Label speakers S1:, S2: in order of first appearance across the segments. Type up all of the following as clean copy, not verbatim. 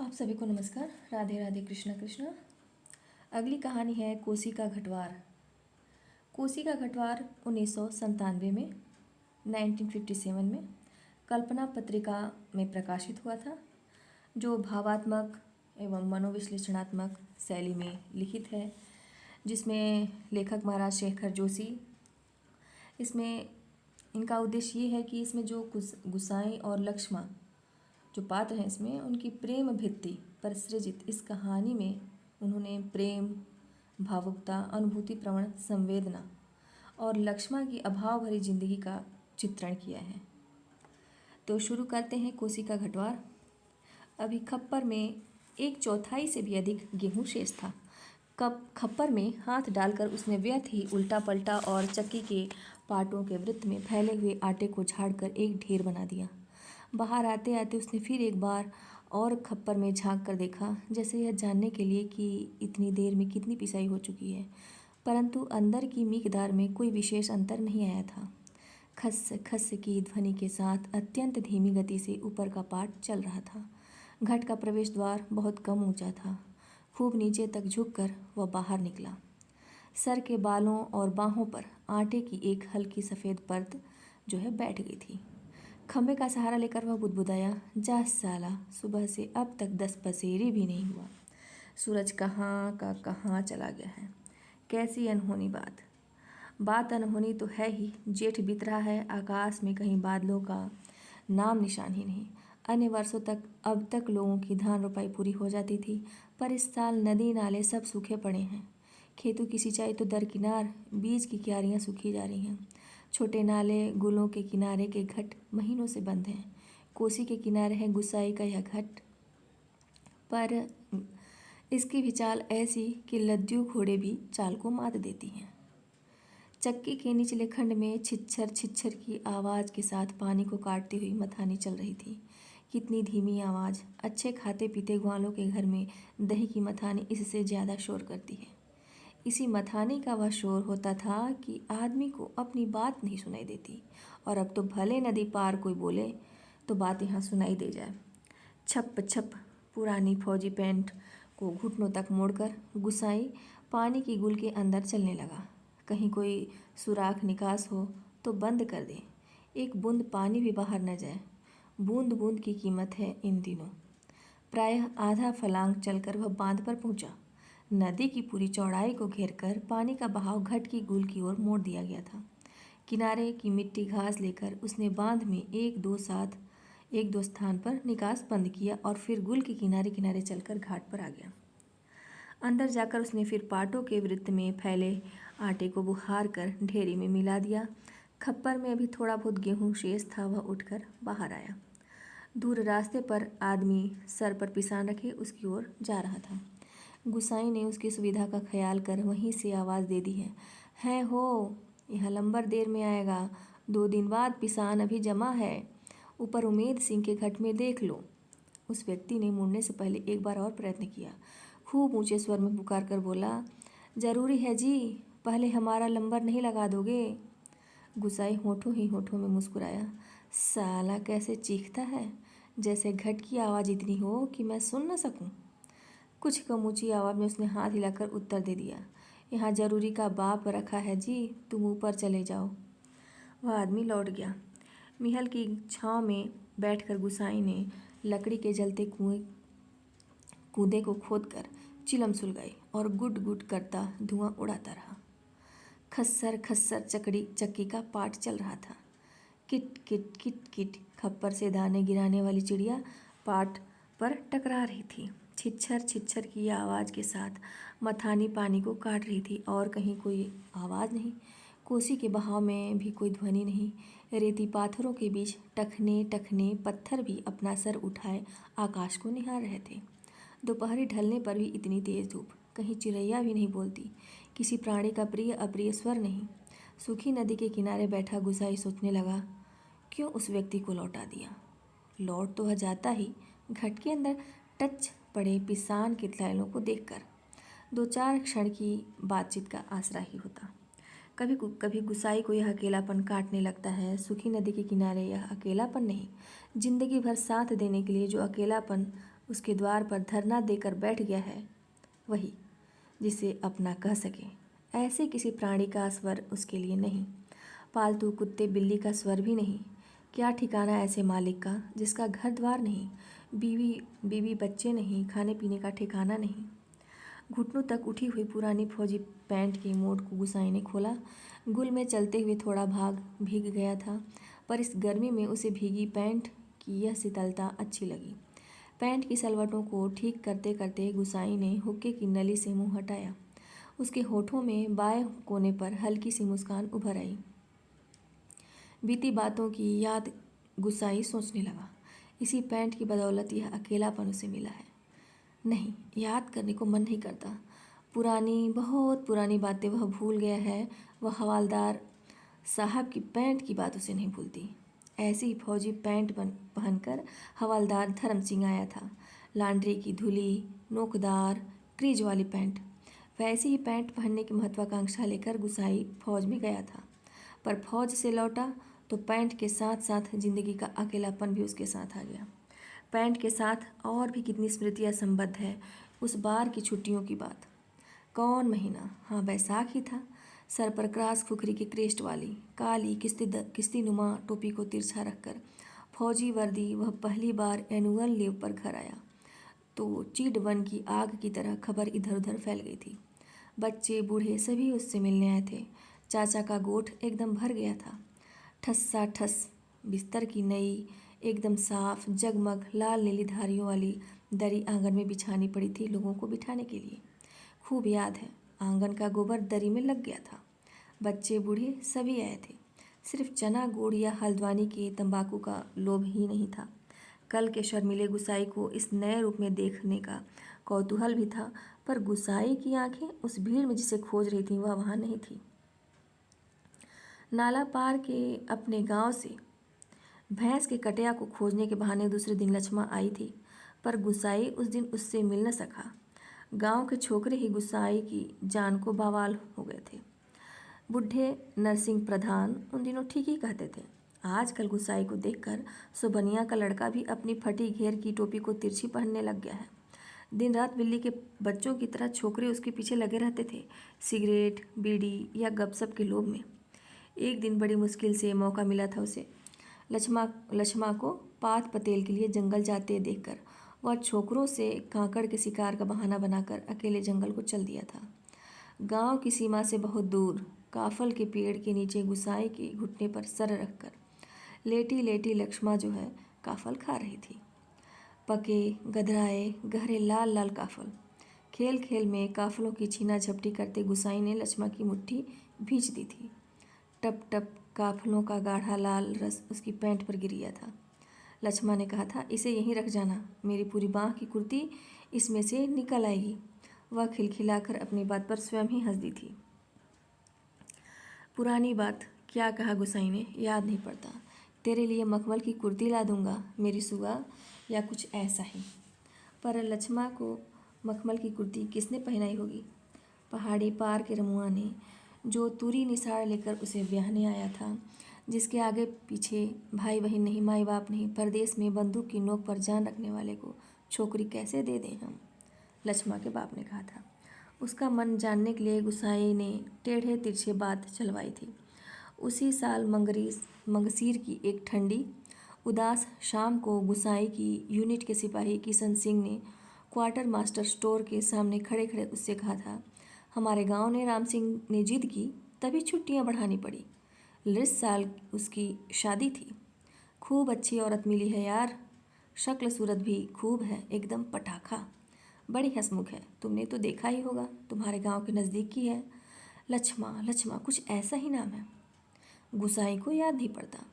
S1: आप सभी को नमस्कार। राधे राधे, कृष्णा कृष्णा। अगली कहानी है कोसी का घटवार। कोसी का घटवार 1997 में 1957 में कल्पना पत्रिका में प्रकाशित हुआ था, जो भावात्मक एवं मनोविश्लेषणात्मक शैली में लिखित है, जिसमें लेखक महाराज शेखर जोशी। इसमें इनका उद्देश्य ये है कि इसमें जो गुसाई और लक्ष्मण जो पात्र हैं, इसमें उनकी प्रेम भित्ति पर सृजित इस कहानी में उन्होंने प्रेम, भावुकता, अनुभूति प्रवण संवेदना और लक्ष्मण की अभाव भरी जिंदगी का चित्रण किया है। तो शुरू करते हैं कोसी का घटवार। अभी खप्पर में 1/4 से भी अधिक गेहूं शेष था। खप्पर में हाथ डालकर उसने व्यर्थ ही उल्टा पलटा और चक्की के पाटों के वृत्त में फैले हुए आटे को झाड़कर एक ढेर बना दिया। बाहर आते आते उसने फिर एक बार और खप्पर में झांक कर देखा, जैसे यह जानने के लिए कि इतनी देर में कितनी पिसाई हो चुकी है, परंतु अंदर की मिकदार में कोई विशेष अंतर नहीं आया था। खस खस की ध्वनि के साथ अत्यंत धीमी गति से ऊपर का पाट चल रहा था। घट का प्रवेश द्वार बहुत कम ऊंचा था। खूब नीचे तक झुककर वह बाहर निकला। सर के बालों और बाहों पर आटे की एक हल्की सफ़ेद परत जो है बैठ गई थी। खंबे का सहारा लेकर वह बुदबुदाया, जा साला, सुबह से अब तक 10 पसेरी भी नहीं हुआ। सूरज कहाँ का कहाँ चला गया है। कैसी अनहोनी बात अनहोनी तो है ही। जेठ बीत रहा है, आकाश में कहीं बादलों का नाम निशान ही नहीं। अन्य वर्षों तक अब तक लोगों की धान रोपाई पूरी हो जाती थी, पर इस साल नदी नाले सब सूखे पड़े हैं। खेतों की सिंचाई तो दरकिनार, बीज की क्यारियाँ सूखी जा रही हैं। छोटे नाले, गुलों के किनारे के घट महीनों से बंद हैं। कोसी के किनारे है गुसाई का यह घट, पर इसकी भी चाल ऐसी कि लद्दू घोड़े भी चाल को मात देती हैं। चक्की के निचले खंड में छिच्छर छिच्छर की आवाज़ के साथ पानी को काटती हुई मथानी चल रही थी। कितनी धीमी आवाज़! अच्छे खाते पीते ग्वालों के घर में दही की मथानी इससे ज़्यादा शोर करती है। इसी मथानी का वह शोर होता था कि आदमी को अपनी बात नहीं सुनाई देती, और अब तो भले नदी पार कोई बोले तो बात यहाँ सुनाई दे जाए। छप छप पुरानी फौजी पैंट को घुटनों तक मोड़कर गुसाई पानी की गुल के अंदर चलने लगा। कहीं कोई सुराख निकास हो तो बंद कर दे, एक बूंद पानी भी बाहर न जाए। बूंद बूंद की कीमत है इन दिनों। प्रायः आधा फलांग चलकर वह बांध पर पहुंचा। नदी की पूरी चौड़ाई को घेरकर पानी का बहाव घट की गुल की ओर मोड़ दिया गया था। किनारे की मिट्टी घास लेकर उसने बांध में एक दो स्थान पर निकास बंद किया और फिर गुल के किनारे किनारे चलकर घाट पर आ गया। अंदर जाकर उसने फिर पाटों के वृत्त में फैले आटे को बुहार कर ढेरी में मिला दिया। खप्पर में अभी थोड़ा बहुत गेहूं शेष था। वह उठकर बाहर आया। दूर रास्ते पर आदमी सर पर पिसान रखे उसकी ओर जा रहा था। गुसाई ने उसकी सुविधा का ख्याल कर वहीं से आवाज़ दे दी है हो, यह लंबर देर में आएगा। 2 दिन बाद पिसान अभी जमा है, ऊपर उमेद सिंह के घट में देख लो। उस व्यक्ति ने मुड़ने से पहले एक बार और प्रयत्न किया। खूब ऊंचे स्वर में पुकार कर बोला, जरूरी है जी, पहले हमारा लंबर नहीं लगा दोगे? गुसाई होठों ही होठों में मुस्कुराया। साला कैसे चीखता है, जैसे घट की आवाज़ इतनी हो कि मैं सुन न सकूं। कुछ कम ऊँची आवाज़ में उसने हाथ हिलाकर उत्तर दे दिया, यहाँ जरूरी का बाप रखा है जी, तुम ऊपर चले जाओ। वह आदमी लौट गया। मिहल की छाँव में बैठकर गुसाई ने लकड़ी के जलते कूदे को खोदकर चिलम सुलगाई और गुड गुड करता धुआं उड़ाता रहा। खस्सर खस्सर चक्की का पाट चल रहा था। किट किट किट किट खप्पर से दाने गिराने वाली चिड़िया पाट पर टकरा रही थी। छिच्छर छिच्छर की आवाज़ के साथ मथानी पानी को काट रही थी, और कहीं कोई आवाज़ नहीं। कोसी के बहाव में भी कोई ध्वनि नहीं। रेती पाथरों के बीच टखने टखने पत्थर भी अपना सर उठाए आकाश को निहार रहे थे। दोपहरी ढलने पर भी इतनी तेज धूप, कहीं चिड़ैया भी नहीं बोलती, किसी प्राणी का प्रिय अप्रिय स्वर नहीं। सूखी नदी के किनारे बैठा गुसाई सोचने लगा, क्यों उस व्यक्ति को लौटा दिया? लौट तो वह जाता ही घट के अंदर टच पड़े पिसान के थैलों को देखकर 2-4 क्षण की बातचीत का आसरा ही होता। कभी कभी गुसाई को यह अकेलापन काटने लगता है। सूखी नदी के किनारे यह अकेलापन नहीं, जिंदगी भर साथ देने के लिए जो अकेलापन उसके द्वार पर धरना देकर बैठ गया है वही जिसे अपना कह सके। ऐसे किसी प्राणी का स्वर उसके लिए नहीं, पालतू कुत्ते बिल्ली का स्वर भी नहीं। क्या ठिकाना ऐसे मालिक का जिसका घर द्वार नहीं, बीवी बच्चे नहीं, खाने पीने का ठिकाना नहीं। घुटनों तक उठी हुई पुरानी फौजी पैंट के मोड़ को गुसाई ने खोला। गुल में चलते हुए थोड़ा भाग भीग गया था, पर इस गर्मी में उसे भीगी पैंट की यह शीतलता अच्छी लगी। पैंट की सलवटों को ठीक करते करते गुसाई ने हुक्के की नली से मुंह हटाया। उसके होठों में बाएं कोने पर हल्की सी मुस्कान उभर आई। बीती बातों की याद गुसाई सोचने लगा। इसी पैंट की बदौलत यह अकेलापन उसे मिला है। नहीं, याद करने को मन नहीं करता। पुरानी, बहुत पुरानी बातें वह भूल गया है। वह हवालदार साहब की पैंट की बात उसे नहीं भूलती। ऐसी ही फौजी पैंट पहनकर हवालदार धर्म सिंह आया था। लॉन्ड्री की धुली, नोकदार, क्रीज वाली पैंट। वैसी ही पैंट पहनने की महत्वाकांक्षा लेकर गुसाई फौज में गया था, पर फौज से लौटा तो पैंट के साथ साथ जिंदगी का अकेलापन भी उसके साथ आ गया। पैंट के साथ और भी कितनी स्मृतियाँ संबद्ध है। उस बार की छुट्टियों की बात। कौन महीना? हाँ, बैसाख ही था। सर पर क्रास खुखरी की क्रेस्ट वाली काली किस्ती नुमा टोपी को तिरछा रखकर फौजी वर्दी वह पहली बार एनुअल लीव पर घर आया तो चीड वन की आग की तरह खबर इधर उधर फैल गई थी। बच्चे बूढ़े सभी उससे मिलने आए थे। चाचा का गोठ एकदम भर गया था। ठस्सा ठस बिस्तर की नई, एकदम साफ, जगमग लाल नीली धारियों वाली दरी आंगन में बिछानी पड़ी थी लोगों को बिठाने के लिए। खूब याद है, आंगन का गोबर दरी में लग गया था। बच्चे बूढ़े सभी आए थे। सिर्फ चना गुड़ या हल्द्वानी के तंबाकू का लोभ ही नहीं था। कल के शर्मीले गुसाई को इस नए रूप में देखने का कौतूहल भी था, पर गुसाई की आंखें उस भीड़ में जिसे खोज रही थी वह वहाँ नहीं थी। नाला पार के अपने गांव से भैंस के कटिया को खोजने के बहाने दूसरे दिन लक्ष्मा आई थी, पर गुसाई उस दिन उससे मिल न सका। गांव के छोकरे ही गुसाई की जान को बवाल हो गए थे। बुढ़े नरसिंह प्रधान उन दिनों ठीक ही कहते थे। आजकल गुसाई को देखकर सोबनिया का लड़का भी अपनी फटी घेर की टोपी को तिरछी पहनने लग गया है। दिन रात बिल्ली के बच्चों की तरह छोकरे उसके पीछे लगे रहते थे, सिगरेट, बीड़ी या गपशप के लोभ में। एक दिन बड़ी मुश्किल से मौका मिला था उसे। लक्ष्मा को पात पतेल के लिए जंगल जाते देखकर वह छोकरों से कांकड़ के शिकार का बहाना बनाकर अकेले जंगल को चल दिया था। गांव की सीमा से बहुत दूर काफल के पेड़ के नीचे गुसाई के घुटने पर सर रखकर लेटी लेटी लक्ष्मा जो है काफल खा रही थी। पके गधराए गहरे लाल लाल काफल। खेल खेल में काफलों की छीना झपटी करते गुसाई ने लक्ष्मा की मुट्ठी भींच दी थी। टप टप काफलों का गाढ़ा लाल रस उसकी पैंट पर गिर गया था। लक्ष्मा ने कहा था, इसे यहीं रख जाना, मेरी पूरी बाँह की कुर्ती इसमें से निकल आएगी। वह खिलखिलाकर अपनी बात पर स्वयं ही हंस दी थी। पुरानी बात, क्या कहा गुसाई ने, याद नहीं पड़ता। तेरे लिए मखमल की कुर्ती ला दूंगा मेरी सुगा, या कुछ ऐसा ही। पर लक्ष्मा को मखमल की कुर्ती किसने पहनाई होगी? पहाड़ी पार के रमुआ ने, जो तुरी निसार लेकर उसे ब्याहने आया था, जिसके आगे पीछे भाई बहन नहीं, माई बाप नहीं, परदेश में बंदूक की नोक पर जान रखने वाले को छोकरी कैसे दे दें हम? लक्ष्मा के बाप ने कहा था। उसका मन जानने के लिए गुसाई ने टेढ़े तिरछे बात चलवाई थी। उसी साल मंगसीर की एक ठंडी उदास शाम को गुसाई की यूनिट के सिपाही किशन सिंह ने क्वार्टर मास्टर स्टोर के सामने खड़े खड़े उससे कहा था, हमारे गांव ने राम सिंह ने जिद की तभी छुट्टियां बढ़ानी पड़ी। इस साल उसकी शादी थी। खूब अच्छी औरत मिली है यार, शक्ल सूरत भी खूब है, एकदम पटाखा, बड़ी हंसमुख है। तुमने तो देखा ही होगा, तुम्हारे गांव के नज़दीक की है। लक्ष्मा कुछ ऐसा ही नाम है। गुसाई को याद नहीं पड़ता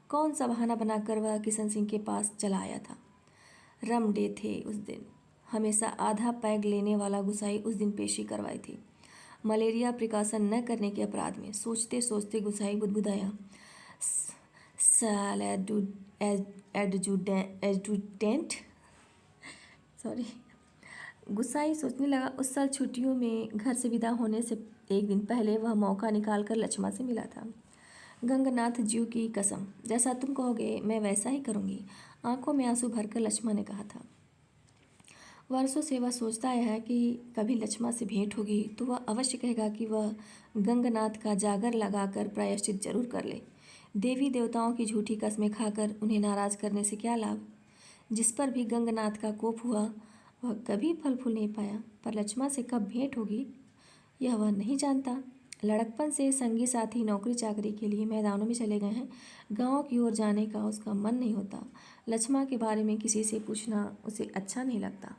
S1: कौन सा बहाना बनाकर वह किशन सिंह के पास चला आया था। रम डे थे उस दिन। हमेशा आधा पैग लेने वाला गुसाई उस दिन पेशी करवाई थी, मलेरिया प्रिकॉशन न करने के अपराध में। सोचते सोचते गुसाई बुदबुदाया, साल एडजुटेंट सॉरी। गुसाई सोचने लगा, उस साल छुट्टियों में घर से विदा होने से एक दिन पहले वह मौका निकालकर लक्ष्मा से मिला था। गंगनाथ जी की कसम, जैसा तुम कहोगे मैं वैसा ही करूँगी, आंखों में आंसू भरकर लक्ष्मा ने कहा था। वर्षों से वह सोचता आया है कि कभी लक्ष्मा से भेंट होगी तो वह अवश्य कहेगा कि वह गंगनाथ का जागर लगाकर प्रायश्चित जरूर कर ले। देवी देवताओं की झूठी कस्में खाकर उन्हें नाराज करने से क्या लाभ। जिस पर भी गंगनाथ का कोप हुआ वह कभी फल फूल नहीं पाया, पर लक्ष्मा से कब भेंट होगी यह वह नहीं जानता। लड़कपन से संगी साथी नौकरी चाकरी के लिए मैदानों में चले गए हैं। गांव की ओर जाने का उसका मन नहीं होता। लक्ष्मा के बारे में किसी से पूछना उसे अच्छा नहीं लगता।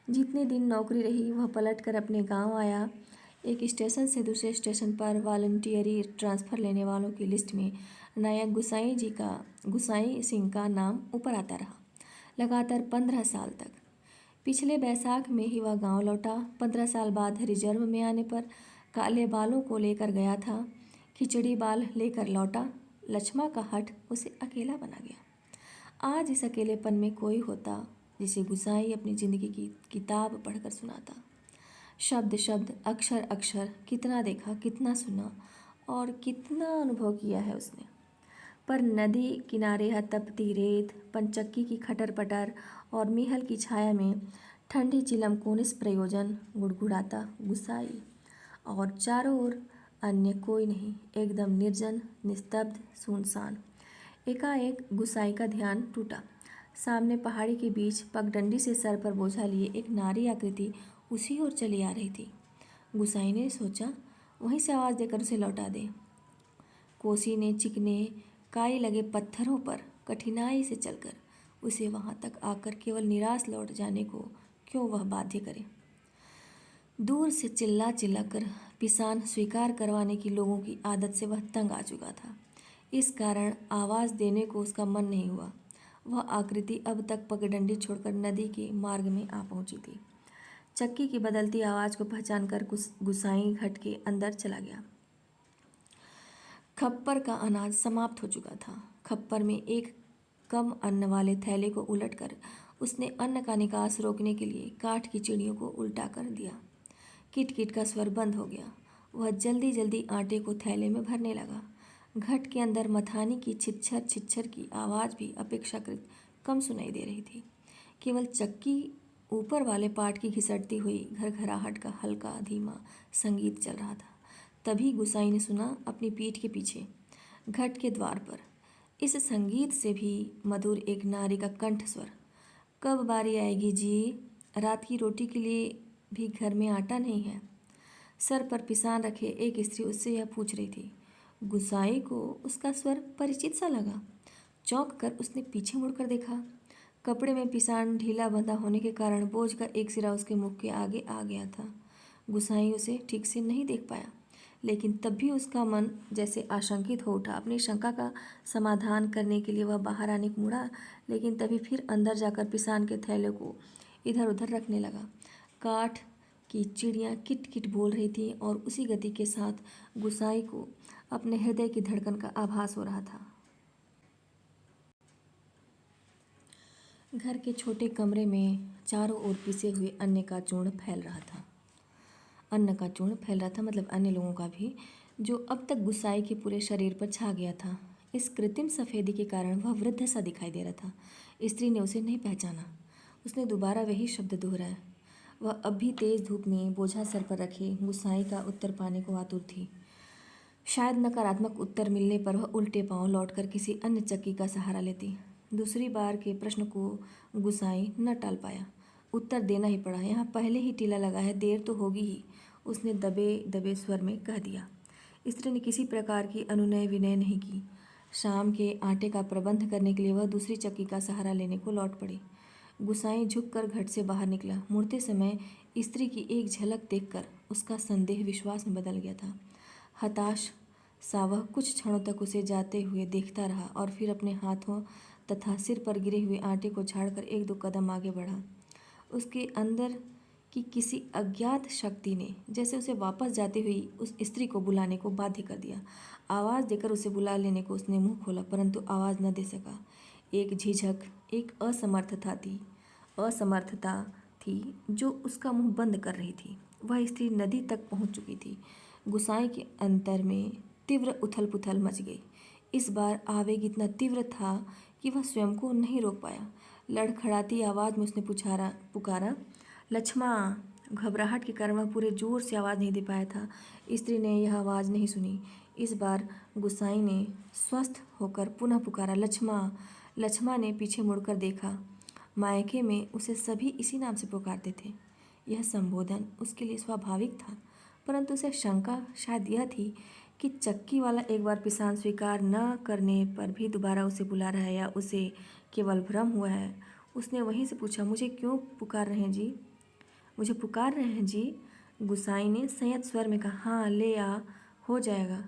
S1: जितने दिन नौकरी रही वह पलट कर अपने गांव आया। एक स्टेशन से दूसरे स्टेशन पर वॉलंटियरी ट्रांसफ़र लेने वालों की लिस्ट में नायक गुसाई सिंह का नाम ऊपर आता रहा, लगातार 15 साल तक। पिछले बैसाख में ही वह गांव लौटा। 15 साल बाद रिजर्व में आने पर काले बालों को लेकर गया था, खिचड़ी बाल लेकर लौटा। लक्ष्मा का हठ उसे अकेला बना गया। आज इस अकेलेपन में कोई होता जिसे गुसाई अपनी ज़िंदगी की किताब पढ़कर सुनाता। शब्द शब्द, अक्षर अक्षर, कितना देखा, कितना सुना और कितना अनुभव किया है उसने। पर नदी किनारे यह तपती रेत, पंचक्की की खटर पटर और मीहल की छाया में ठंडी चिलम को निष्प्रयोजन गुड़गुड़ाता गुसाई। और चारों ओर अन्य कोई नहीं, एकदम निर्जन, निस्तब्ध, सुनसान। एकाएक गुसाई का ध्यान टूटा। सामने पहाड़ी के बीच पगडंडी से सर पर बोझा लिए एक नारी आकृति उसी ओर चली आ रही थी। गुसाई ने सोचा वहीं से आवाज़ देकर उसे लौटा दे। कोसी ने चिकने काई लगे पत्थरों पर कठिनाई से चलकर उसे वहां तक आकर केवल निराश लौट जाने को क्यों वह बाध्य करे। दूर से चिल्ला चिल्ला कर पिसान स्वीकार करवाने की लोगों की आदत से वह तंग आ चुका था। इस कारण आवाज़ देने को उसका मन नहीं हुआ। वह आकृति अब तक पगडंडी छोड़कर नदी के मार्ग में आ पहुंची थी। चक्की की बदलती आवाज़ को पहचान कर गुसाई घट के अंदर चला गया। खप्पर का अनाज समाप्त हो चुका था। खप्पर में एक कम अन्न वाले थैले को उलटकर उसने अन्न का निकास रोकने के लिए काठ की चिड़ियों को उल्टा कर दिया। किट किट का स्वर बंद हो गया। वह जल्दी जल्दी आटे को थैले में भरने लगा। घट के अंदर मथानी की छिच्छर छिच्छर की आवाज़ भी अपेक्षाकृत कम सुनाई दे रही थी। केवल चक्की ऊपर वाले पाट की घिसटती हुई घरघराहट का हल्का धीमा संगीत चल रहा था। तभी गुसाई ने सुना अपनी पीठ के पीछे घट के द्वार पर इस संगीत से भी मधुर एक नारी का कंठ स्वर। कब बारी आएगी जी, रात की रोटी के लिए भी घर में आटा नहीं है। सर पर पिसान रखे एक स्त्री उससे यह पूछ रही थी। गुसाई को उसका स्वर परिचित सा लगा। चौंक कर उसने पीछे मुड़कर देखा। कपड़े में पिसान ढीला बंधा होने के कारण बोझ का एक सिरा उसके मुख के आगे आ गया था। गुसाई उसे ठीक से नहीं देख पाया, लेकिन तब भी उसका मन जैसे आशंकित हो उठा। अपनी शंका का समाधान करने के लिए वह बाहर आने को मुड़ा, लेकिन तभी फिर अंदर जाकर पिसान के थैले को इधर उधर रखने लगा। काठ की चिड़ियाँ किट किट बोल रही थीं और उसी गति के साथ गुसाई को अपने हृदय की धड़कन का आभास हो रहा था। घर के छोटे कमरे में चारों ओर पिसे हुए अन्न का चूर्ण फैल रहा था। मतलब अन्य लोगों का भी, जो अब तक गुसाई के पूरे शरीर पर छा गया था। इस कृत्रिम सफ़ेदी के कारण वह वृद्ध सा दिखाई दे रहा था। स्त्री ने उसे नहीं पहचाना। उसने दोबारा वही शब्द दोहराया। वह अब भी तेज़ धूप में बोझा सर पर रखे गुसाई का उत्तर पाने को आतुर थी। शायद नकारात्मक उत्तर मिलने पर वह उल्टे पांव लौटकर किसी अन्य चक्की का सहारा लेती। दूसरी बार के प्रश्न को गुसाई न टाल पाया। उत्तर देना ही पड़ा। यहाँ पहले ही टीला लगा है, देर तो होगी ही, उसने दबे दबे स्वर में कह दिया। स्त्री ने किसी प्रकार की अनुनय विनय नहीं की। शाम के आटे का प्रबंध करने के लिए वह दूसरी चक्की का सहारा लेने को लौट पड़ी। गुसाई झुककर घट से बाहर निकला। मुड़ते समय स्त्री की एक झलक देखकर उसका संदेह विश्वास में बदल गया था। हताश सा वह कुछ क्षणों तक उसे जाते हुए देखता रहा और फिर अपने हाथों तथा सिर पर गिरे हुए आटे को झाड़कर एक दो कदम आगे बढ़ा। उसके अंदर की किसी अज्ञात शक्ति ने जैसे उसे वापस जाती हुई उस स्त्री को बुलाने को बाध्य कर दिया। आवाज़ देकर उसे बुला लेने को उसने मुंह खोला, परंतु आवाज़ न दे सका। एक झिझक, एक असमर्थता थी जो उसका मुंह बंद कर रही थी। वह स्त्री नदी तक पहुंच चुकी थी। गुसाई के अंतर में तीव्र उथल पुथल मच गई। इस बार आवेग इतना तीव्र था कि वह स्वयं को नहीं रोक पाया। लड़खड़ाती आवाज़ में उसने पुकारा, लक्ष्मा। घबराहट के कारण वह पूरे जोर से आवाज़ नहीं दे पाया था। स्त्री ने यह आवाज़ नहीं सुनी। इस बार गुसाई ने स्वस्थ होकर पुनः पुकारा, लक्ष्मा। लक्ष्मा ने पीछे मुड़कर देखा। मायके में उसे सभी इसी नाम से पुकारते थे। यह संबोधन उसके लिए स्वाभाविक था, परंतु उसे शंका शायद यह थी कि चक्की वाला एक बार पिसान स्वीकार न करने पर भी दोबारा उसे बुला रहा है या उसे केवल भ्रम हुआ है। उसने वहीं से पूछा, मुझे क्यों पुकार रहे हैं जी? मुझे पुकार रहे हैं जी? गुसाई ने संयत स्वर में कहा, हाँ ले आ, हो जाएगा।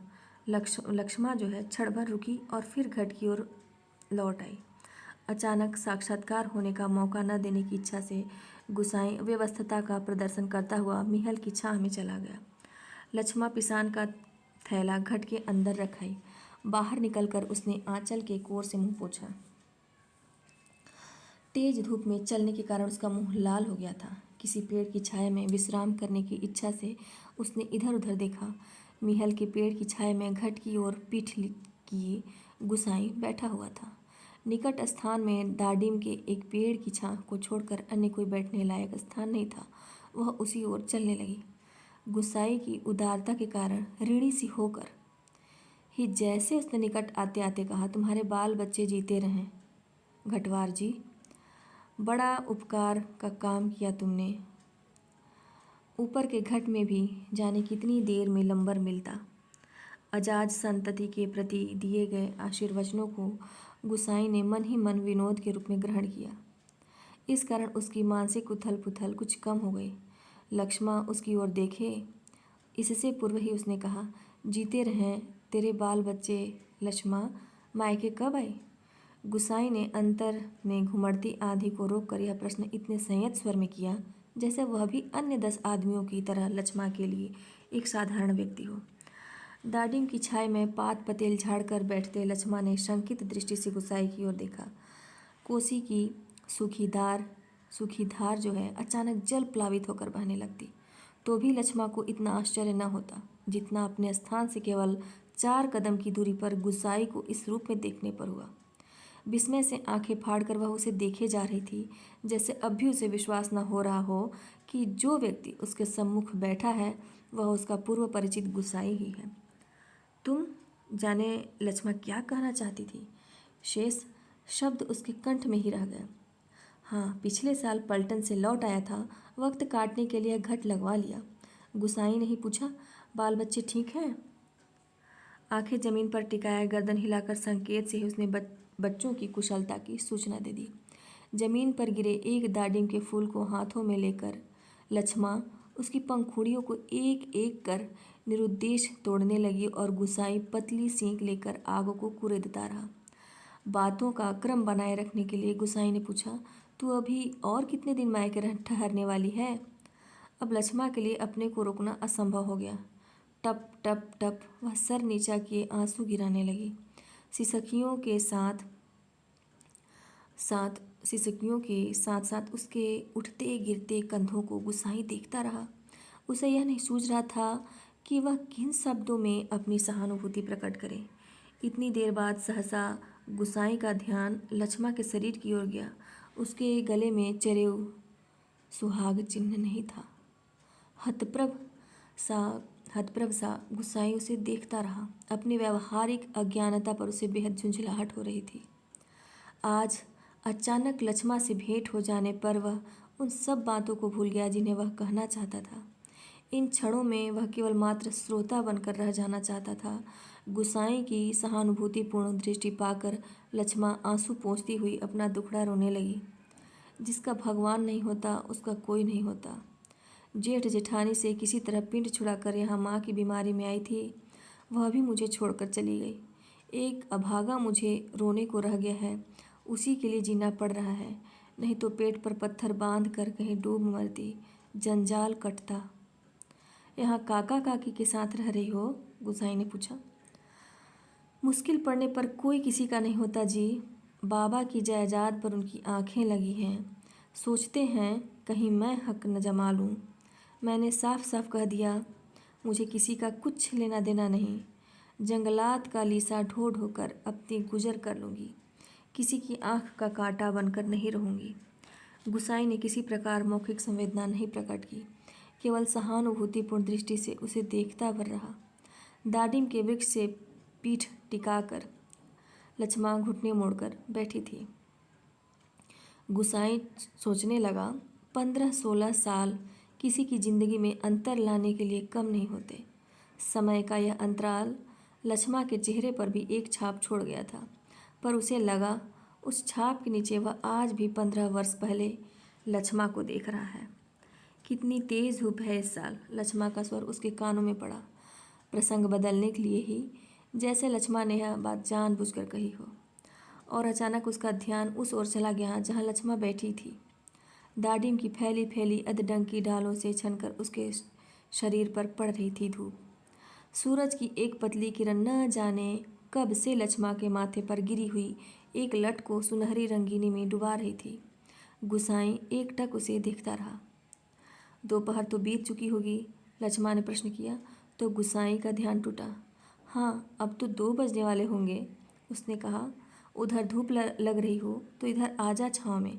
S1: लक्ष्मा जो है क्षण भर रुकी और फिर घट की ओर लौट आई। अचानक साक्षात्कार होने का मौका न देने की इच्छा से गुसाई व्यवस्थता का प्रदर्शन करता हुआ मिहल की छाह में चला गया। लक्ष्मा पिसान का थैला घट के अंदर रखाई। बाहर निकलकर उसने आंचल के कोर से मुंह पोंछा। तेज धूप में चलने के कारण उसका मुंह लाल हो गया था। किसी पेड़ की छाया में विश्राम करने की इच्छा से उसने इधर उधर देखा। मिहल के पेड़ की छाया में घट की ओर पीठ किए गुसाई बैठा हुआ था। निकट स्थान में दाडिम के एक पेड़ की छां को छोड़कर अन्य कोई बैठने लायक स्थान नहीं था। वह उसी ओर चलने लगी। गुसाई की उदारता के कारण ऋणी सी होकर ही जैसे उसने निकट आते आते कहा, तुम्हारे बाल बच्चे जीते रहें घटवार जी। बड़ा उपकार का काम किया तुमने। ऊपर के घट में भी जाने कितनी देर में लंबर मिलता। अजाज संतति के प्रति दिए गए आशीर्वचनों को गुसाई ने मन ही मन विनोद के रूप में ग्रहण किया। इस कारण उसकी मानसिक उथल पुथल कुछ कम हो गई। लक्ष्मा उसकी ओर देखे इससे पूर्व ही उसने कहा, जीते रहें तेरे बाल बच्चे लक्ष्मा, मायके कब आई? गुसाई ने अंतर में घुमड़ती आंधी को रोककर यह प्रश्न इतने संयत स्वर में किया जैसे वह भी अन्य 10 आदमियों की तरह लक्ष्मा के लिए एक साधारण व्यक्ति हो। दाडिम की छाया में पात पतेल झाड़कर बैठते लक्ष्मा ने शंकित दृष्टि से गुसाई की ओर देखा। कोसी की सूखी धार जो है अचानक जल प्लावित होकर बहने लगती, तो भी लक्ष्मा को इतना आश्चर्य न होता जितना अपने स्थान से केवल 4 कदम की दूरी पर गुसाई को इस रूप में देखने पर हुआ। विस्मय से आंखें फाड़कर वह उसे देखे जा रही थी, जैसे अब भी उसे विश्वास न हो रहा हो कि जो व्यक्ति उसके सम्मुख बैठा है वह उसका पूर्व परिचित गुसाई ही है। तुम जाने लक्ष्मा क्या कहना चाहती थी? शेष शब्द उसके कंठ में ही रह गया। हाँ, पिछले साल पलटन से लौट आया था, वक्त काटने के लिए घट लगवा लिया। गुसाई ने ही पूछा, बाल बच्चे ठीक हैं? आंखें जमीन पर टिकाए गर्दन हिलाकर संकेत से ही उसने बच्चों की कुशलता की सूचना दे दी। जमीन पर गिरे एक दाडिम के फूल को हाथों में लेकर लक्ष्मा उसकी पंखुड़ियों को एक एक कर निरुद्देश तोड़ने लगी और गुसाई पतली सींक लेकर आगों को कुरेदता रहा। बातों का क्रम बनाए रखने के लिए गुसाई ने पूछा, तू अभी और कितने दिन मायके ठहरने वाली है? अब लक्ष्मा के लिए अपने को रोकना असंभव हो गया। टप टप टप वह सर नीचा किए आंसू गिराने लगी। सिसकियों के साथ साथ उसके उठते गिरते कंधों को गुसाई देखता रहा। उसे यह नहीं सूझ रहा था कि वह किन शब्दों में अपनी सहानुभूति प्रकट करे। इतनी देर बाद सहसा गुसाई का ध्यान लक्ष्मा के शरीर की ओर गया। उसके गले में चरेव सुहाग चिन्ह नहीं था। हतप्रभ सा गुसाई उसे देखता रहा। अपनी व्यावहारिक अज्ञानता पर उसे बेहद झुंझलाहट हो रही थी। आज अचानक लक्ष्मा से भेंट हो जाने पर वह उन सब बातों को भूल गया जिन्हें वह कहना चाहता था। इन क्षणों में वह केवल मात्र श्रोता बनकर रह जाना चाहता था। गुसाई की सहानुभूतिपूर्ण दृष्टि पाकर लक्ष्मा आंसू पोंछती हुई अपना दुखड़ा रोने लगी। जिसका भगवान नहीं होता उसका कोई नहीं होता। जेठ जेठानी से किसी तरह पिंड छुड़ाकर यहाँ माँ की बीमारी में आई थी, वह भी मुझे छोड़कर चली गई। एक अभागा मुझे रोने को रह गया है, उसी के लिए जीना पड़ रहा है, नहीं तो पेट पर पत्थर बांध कर कहीं डूब मरती, जंजाल कटता। यहाँ काका काकी के साथ रह रही हो? गुसाई ने पूछा। मुश्किल पड़ने पर कोई किसी का नहीं होता जी। बाबा की जायदाद पर उनकी आंखें लगी हैं, सोचते हैं कहीं मैं हक न जमा लूँ। मैंने साफ साफ कह दिया, मुझे किसी का कुछ लेना देना नहीं। जंगलात का लीसा ढो ढो कर अपनी गुजर कर लूँगी। किसी की आँख का कांटा बनकर नहीं रहूँगी। गुसाई ने किसी प्रकार मौखिक संवेदना नहीं प्रकट की, केवल सहानुभूतिपूर्ण दृष्टि से उसे देखता भर रहा। दाडिम के वृक्ष से पीठ टिकाकर लक्ष्मा घुटने मोड़कर बैठी थी। गुसाई सोचने लगा, 15-16 साल किसी की जिंदगी में अंतर लाने के लिए कम नहीं होते। समय का यह अंतराल लक्ष्मा के चेहरे पर भी एक छाप छोड़ गया था, पर उसे लगा उस छाप के नीचे वह आज भी 15 वर्ष पहले लक्ष्मा को देख रहा है। कितनी तेज धूप है इस साल, लक्ष्मा का स्वर उसके कानों में पड़ा, प्रसंग बदलने के लिए ही, जैसे लक्ष्मा ने यह बात जानबूझकर कही हो। और अचानक उसका ध्यान उस ओर चला गया जहाँ लक्ष्मा बैठी थी। दाडिम की फैली फैली अधडंकी डालों से छनकर उसके शरीर पर पड़ रही थी धूप। सूरज की एक पतली किरण न जाने कब से लक्ष्मा के माथे पर गिरी हुई एक लट को सुनहरी रंगीनी में डुबा रही थी। गुसाई एकटक उसे देखता रहा। दोपहर तो बीत चुकी होगी, लक्ष्मा ने प्रश्न किया तो गुसाई का ध्यान टूटा। हाँ, अब तो 2 बजने वाले होंगे, उसने कहा। उधर धूप लग रही हो तो इधर आजा छाँव में,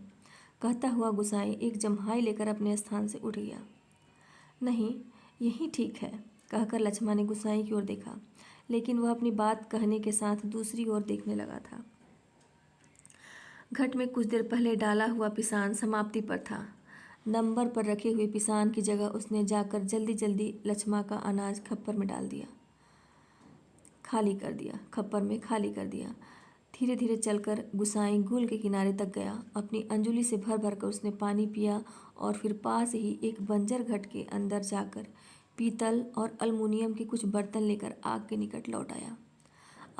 S1: कहता हुआ गुसाई एक जम्हाई लेकर अपने स्थान से उठ गया। नहीं, यही ठीक है, कहकर लक्ष्मा ने गुसाई की ओर देखा, लेकिन वह अपनी बात कहने के साथ दूसरी ओर देखने लगा था। घट में कुछ देर पहले डाला हुआ पिसान समाप्ति पर था। नंबर पर रखे हुए पिसान की जगह उसने जाकर जल्दी जल्दी लक्ष्मा का अनाज खप्पर में डाल दिया, खप्पर में खाली कर दिया। धीरे धीरे चलकर गुसाई गुल के किनारे तक गया। अपनी अंजुली से भर भर कर उसने पानी पिया और फिर पास ही एक बंजर घट के अंदर जाकर पीतल और अल्मुनियम के कुछ बर्तन लेकर आग के निकट लौट आया।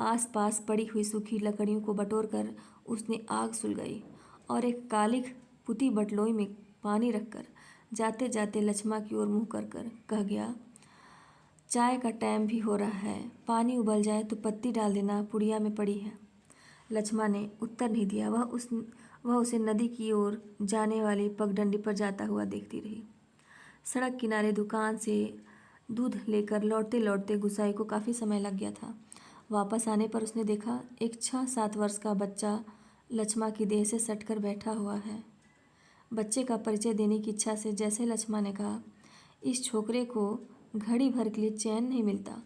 S1: आसपास पड़ी हुई सूखी लकड़ियों को बटोर कर उसने आग सुलगाई और एक कालिख पुती बटलोई में पानी रखकर जाते जाते लक्ष्मा की ओर मुँह कर कह गया, चाय का टाइम भी हो रहा है, पानी उबल जाए तो पत्ती डाल देना, पुड़िया में पड़ी है। लक्ष्मा ने उत्तर नहीं दिया। वह उसे नदी की ओर जाने वाली पगडंडी पर जाता हुआ देखती रही। सड़क किनारे दुकान से दूध लेकर लौटते लौटते गुसाई को काफ़ी समय लग गया था। वापस आने पर उसने देखा एक 6-7 वर्ष का बच्चा लक्ष्मा की देह से सटकर बैठा हुआ है। बच्चे का परिचय देने की इच्छा से जैसे लक्ष्मा ने कहा, इस छोकरे को घड़ी भर के लिए चैन नहीं मिलता,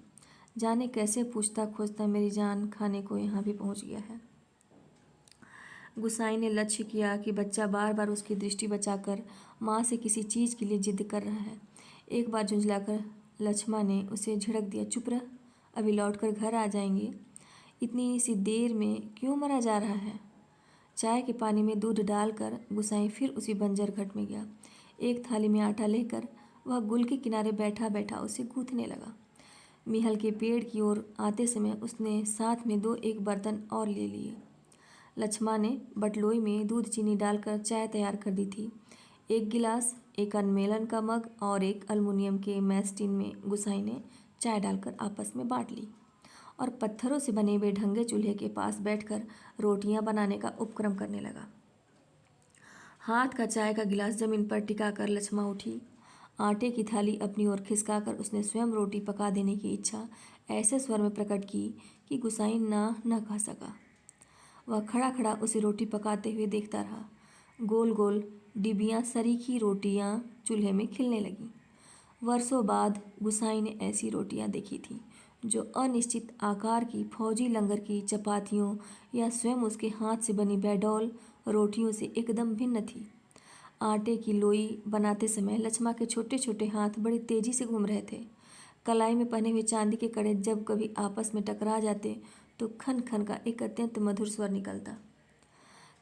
S1: जाने कैसे पूछता खोजता मेरी जान खाने को यहाँ भी पहुँच गया है। गुसाई ने लक्ष्य किया कि बच्चा बार बार उसकी दृष्टि बचाकर माँ से किसी चीज़ के लिए जिद कर रहा है। एक बार झुंझलाकर लक्ष्मा ने उसे झिड़क दिया, चुप रह, अभी लौटकर घर आ जाएंगे, इतनी सी देर में क्यों मरा जा रहा है। चाय के पानी में दूध डालकर गुसाई फिर उसी बंजर घट में गया। एक थाली में आटा लेकर वह गुल के किनारे बैठा बैठा उसे गूँथने लगा। मीहल के पेड़ की ओर आते समय उसने साथ में 2-1 बर्तन और ले लिए। लक्ष्मा ने बटलोई में दूध चीनी डालकर चाय तैयार कर दी थी। 1 गिलास, एक अनमेलन का मग और एक अल्मुनियम के मैस्टीन में गुसाई ने चाय डालकर आपस में बांट ली और पत्थरों से बने हुए ढंगे चूल्हे के पास बैठकर रोटियां बनाने का उपक्रम करने लगा। हाथ का चाय का गिलास जमीन पर टिकाकर लक्ष्मा उठी। आटे की थाली अपनी ओर खिसकाकर उसने स्वयं रोटी पका देने की इच्छा ऐसे स्वर में प्रकट की कि गुसाई ना न कह सका। वह खड़ा खड़ा उसे रोटी पकाते हुए देखता रहा। गोल गोल डिबियाँ सरीखी रोटियाँ चूल्हे में खिलने लगीं। वर्षों बाद गुसाई ने ऐसी रोटियाँ देखी थीं जो अनिश्चित आकार की फौजी लंगर की चपातियों या स्वयं उसके हाथ से बनी बेडौल रोटियों से एकदम भिन्न थी। आटे की लोई बनाते समय लक्ष्मा के छोटे छोटे हाथ बड़ी तेजी से घूम रहे थे। कलाई में पहने हुए चांदी के कड़े जब कभी आपस में टकरा जाते तो खन खन का एक अत्यंत मधुर स्वर निकलता।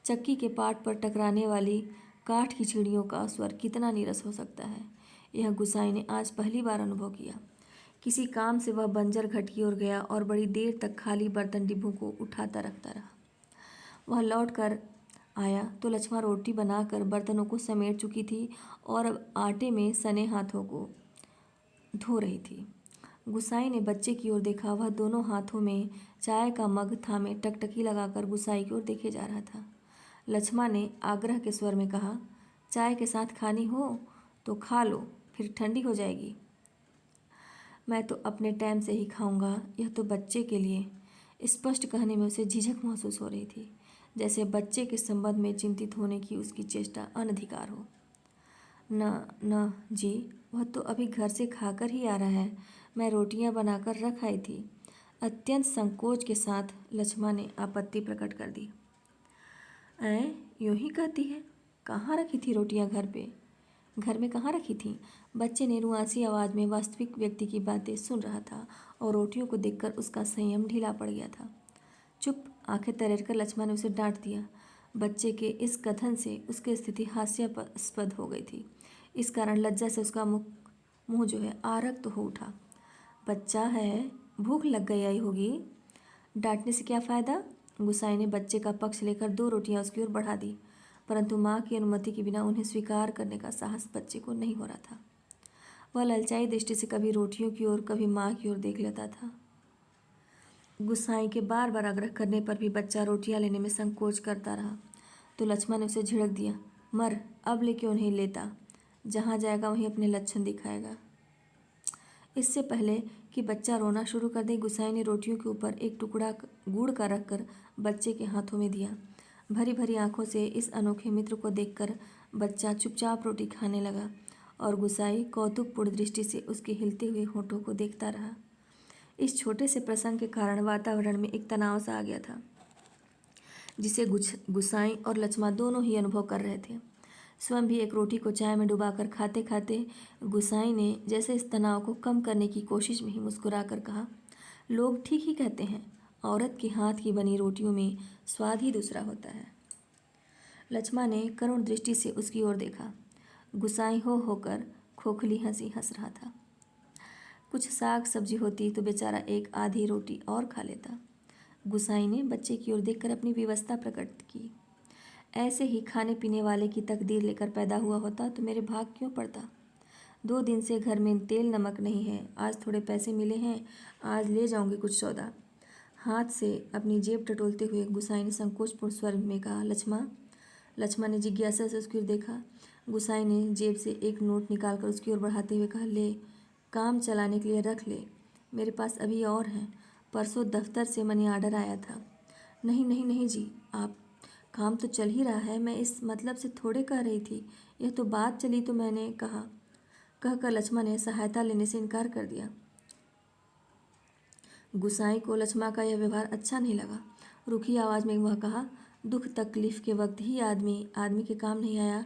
S1: चक्की के पाट पर टकराने वाली काठ की चिड़ियों का स्वर कितना नीरस हो सकता है, यह गुसाई ने आज पहली बार अनुभव किया। किसी काम से वह बंजर घट की ओर गया और बड़ी देर तक खाली बर्तन डिब्बों को उठाता रखता रहा। वह लौट कर आया तो लक्ष्मा रोटी बनाकर बर्तनों को समेट चुकी थी और अब आटे में सने हाथों को धो रही थी। गुसाई ने बच्चे की ओर देखा। वह दोनों हाथों में चाय का मग थामे टकटकी लगाकर गुसाई की ओर देखे जा रहा था। लक्ष्मा ने आग्रह के स्वर में कहा, चाय के साथ खानी हो तो खा लो, फिर ठंडी हो जाएगी। मैं तो अपने टाइम से ही खाऊंगा, यह तो बच्चे के लिए। स्पष्ट कहने में उसे झिझक महसूस हो रही थी। जैसे बच्चे के संबंध में चिंतित होने की उसकी चेष्टा अनधिकार हो। न न जी, वह तो अभी घर से खाकर ही आ रहा है। मैं रोटियां बनाकर रख आई थी। अत्यंत संकोच के साथ लक्ष्मा ने आपत्ति प्रकट कर दी। यूं ही कहती है? कहाँ रखी थी रोटियां? घर पे? घर में कहाँ रखी थी? बच्चे ने रुआसी आवाज़ में वास्तविक व्यक्ति की बातें सुन रहा था और रोटियों को देखकर उसका संयम ढीला पड़ गया था। चुप! आंखें तरेरकर लक्ष्मा ने उसे डांट दिया। बच्चे के इस कथन से उसकी स्थिति हास्यास्पद हो गई थी। इस कारण लज्जा से उसका मुंह जो है आरक्त हो उठा। बच्चा है, भूख लग गई आई होगी। डांटने से क्या फ़ायदा? गुसाई ने बच्चे का पक्ष लेकर 2 रोटियां उसकी ओर बढ़ा दी, परंतु माँ की अनुमति के बिना उन्हें स्वीकार करने का साहस बच्चे को नहीं हो रहा था। वह ललचाई दृष्टि से कभी रोटियों की ओर कभी माँ की ओर देख लेता था। गुसाई के बार बार आग्रह करने पर भी बच्चा रोटियां लेने में संकोच करता रहा, तो लक्ष्मा ने उसे झिड़क दिया। मर, अब लेके उन्हें लेता। जहाँ जाएगा वहीं अपने लक्षण दिखाएगा। इससे पहले कि बच्चा रोना शुरू कर दे, गुसाई ने रोटियों के ऊपर एक टुकड़ा गुड़ का रखकर बच्चे के हाथों में दिया। भरी भरी आंखों से इस अनोखे मित्र को देखकर बच्चा चुपचाप रोटी खाने लगा और गुसाई कौतुकपूर्ण दृष्टि से उसके हिलते हुए होठों को देखता रहा। इस छोटे से प्रसंग के कारण वातावरण में एक तनाव सा आ गया था, जिसे गुसाई और लक्ष्मा दोनों ही अनुभव कर रहे थे। स्वयं भी एक रोटी को चाय में डुबाकर खाते खाते गुसाई ने जैसे इस तनाव को कम करने की कोशिश में ही मुस्कुराकर कहा, लोग ठीक ही कहते हैं, औरत के हाथ की बनी रोटियों में स्वाद ही दूसरा होता है। लक्ष्मा ने करुण दृष्टि से उसकी ओर देखा। गुसाई हो होकर खोखली हंसी हंस रहा था। कुछ साग सब्जी होती तो बेचारा एक आधी रोटी और खा लेता। गुसाई ने बच्चे की ओर देखकर अपनी विवशता प्रकट की। ऐसे ही खाने पीने वाले की तकदीर लेकर पैदा हुआ होता तो मेरे भाग क्यों पड़ता? 2 दिन से घर में तेल नमक नहीं है। आज थोड़े पैसे मिले हैं, आज ले जाऊंगी कुछ सौदा। हाथ से अपनी जेब टटोलते हुए गुसाई ने संकोचपूर्ण स्वर में कहा, लक्ष्मा। लक्ष्मा ने जिज्ञासा से उसकी ओर देखा। गुसाई ने जेब से एक नोट निकालकर उसकी ओर बढ़ाते हुए कहा, ले, काम चलाने के लिए रख ले। मेरे पास अभी और हैं। परसों दफ्तर से मनी आर्डर आया था। नहीं नहीं नहीं जी, आप काम तो चल ही रहा है। मैं इस मतलब से थोड़े कह रही थी। यह तो बात चली तो मैंने कहा। कहकर लक्ष्मा ने सहायता लेने से इनकार कर दिया। गुसाई को लक्ष्मा का यह व्यवहार अच्छा नहीं लगा। रूखी आवाज़ में वह कहा, दुख तकलीफ के वक्त ही आदमी के काम नहीं आया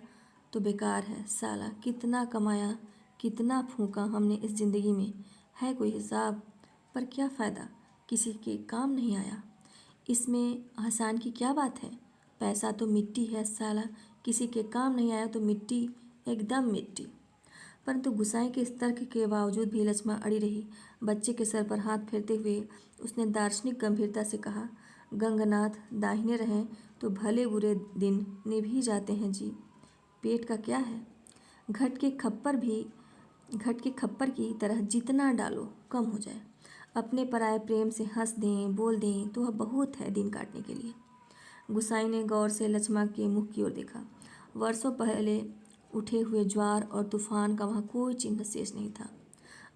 S1: तो बेकार है। साला कितना कमाया, कितना फूंका हमने इस ज़िंदगी में, है कोई हिसाब? पर क्या फ़ायदा, किसी के काम नहीं आया। इसमें आसान की क्या बात है? पैसा तो मिट्टी है साला, किसी के काम नहीं आया तो मिट्टी, एकदम मिट्टी। परंतु गुसाई के इस तर्क के बावजूद भी लक्ष्मा अड़ी रही। बच्चे के सर पर हाथ फेरते हुए उसने दार्शनिक गंभीरता से कहा, गंगनाथ दाहिने रहें तो भले बुरे दिन निभ ही जाते हैं जी। पेट का क्या है? घट के खप्पर की तरह जितना डालो कम हो जाए। अपने पराये प्रेम से हंस दें, बोल दें तो वह बहुत है दिन काटने के लिए। गुसाई ने गौर से लक्ष्मा के मुख की ओर देखा। वर्षों पहले उठे हुए ज्वार और तूफान का वहाँ कोई चिन्ह शेष नहीं था।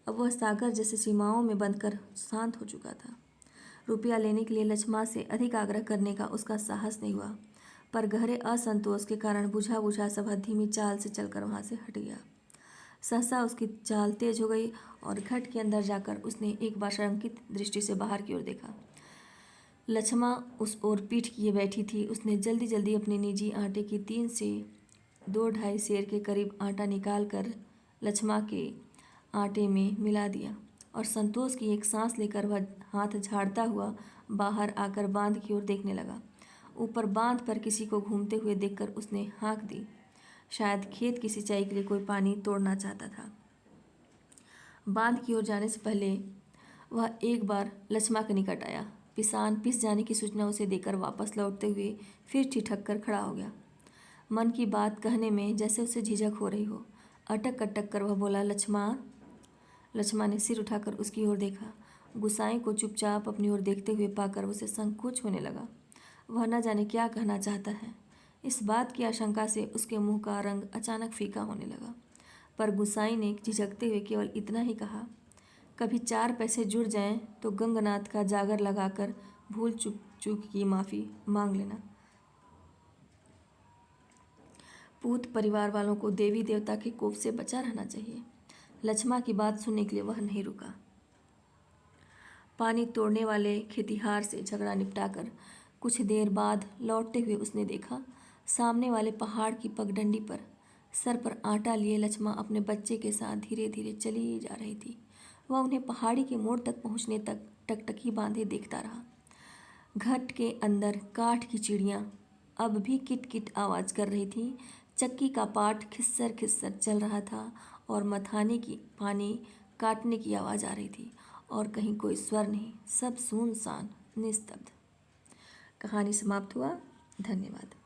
S1: अब वह सागर जैसे सीमाओं में बंधकर शांत हो चुका था। रुपया लेने के लिए लक्ष्मा से अधिक आग्रह करने का उसका साहस नहीं हुआ, पर गहरे असंतोष के कारण बुझा बुझा सा वह धीमी चाल से चलकर वहाँ से हट गया। सहसा उसकी चाल तेज हो गई और घट के अंदर जाकर उसने एक बार शंकित दृष्टि से बाहर की ओर देखा। लक्ष्मा उस ओर पीठ किए बैठी थी। उसने जल्दी जल्दी अपनी निजी आटे की 3 से 2-2.5 सेर के करीब आटा निकाल कर लक्ष्मा के आटे में मिला दिया और संतोष की एक सांस लेकर वह हाथ झाड़ता हुआ बाहर आकर बांध की ओर देखने लगा। ऊपर बांध पर किसी को घूमते हुए देखकर उसने हाँक दी। शायद खेत की सिंचाई के लिए कोई पानी तोड़ना चाहता था। बांध की ओर जाने से पहले वह एक बार लक्ष्मा के निकट आया। पिसान पिस जाने की सूचना उसे देकर वापस लौटते हुए फिर ठिठक कर खड़ा हो गया। मन की बात कहने में जैसे उसे झिझक हो रही हो। अटक अटक कर वह बोला, लक्ष्मा। लक्ष्मा ने सिर उठाकर उसकी ओर देखा। गुसाई को चुपचाप अपनी ओर देखते हुए पाकर उसे संकोच होने लगा। वह न जाने क्या कहना चाहता है। इस बात की आशंका से उसके मुंह का रंग अचानक फीका होने लगा। पर गुसाई ने झिझकते हुए केवल इतना ही कहा, कभी 4 पैसे जुड़ जाएं तो गंगनाथ का जागर लगाकर भूल चूक की माफ़ी मांग लेना। पूत परिवार वालों को देवी देवता के कोप से बचा रहना चाहिए। लक्ष्मा की बात सुनने के लिए वह नहीं रुका। पानी तोड़ने वाले खेतिहार से झगड़ा निपटाकर कुछ देर बाद लौटते हुए उसने देखा, सामने वाले पहाड़ की पगडंडी पर सर पर आटा लिए लक्ष्मा अपने बच्चे के साथ धीरे धीरे चली जा रही थी। वह उन्हें पहाड़ी के मोड़ तक पहुंचने तक टकटकी बांधे देखता रहा। घट के अंदर काठ की चिड़ियाँ अब भी किट किट आवाज़ कर रही थीं। चक्की का पाट खिस्सर खिस्सर चल रहा था और मथाने की पानी काटने की आवाज़ आ रही थी, और कहीं कोई स्वर नहीं, सब सुनसान निस्तब्ध। कहानी समाप्त हुआ। धन्यवाद।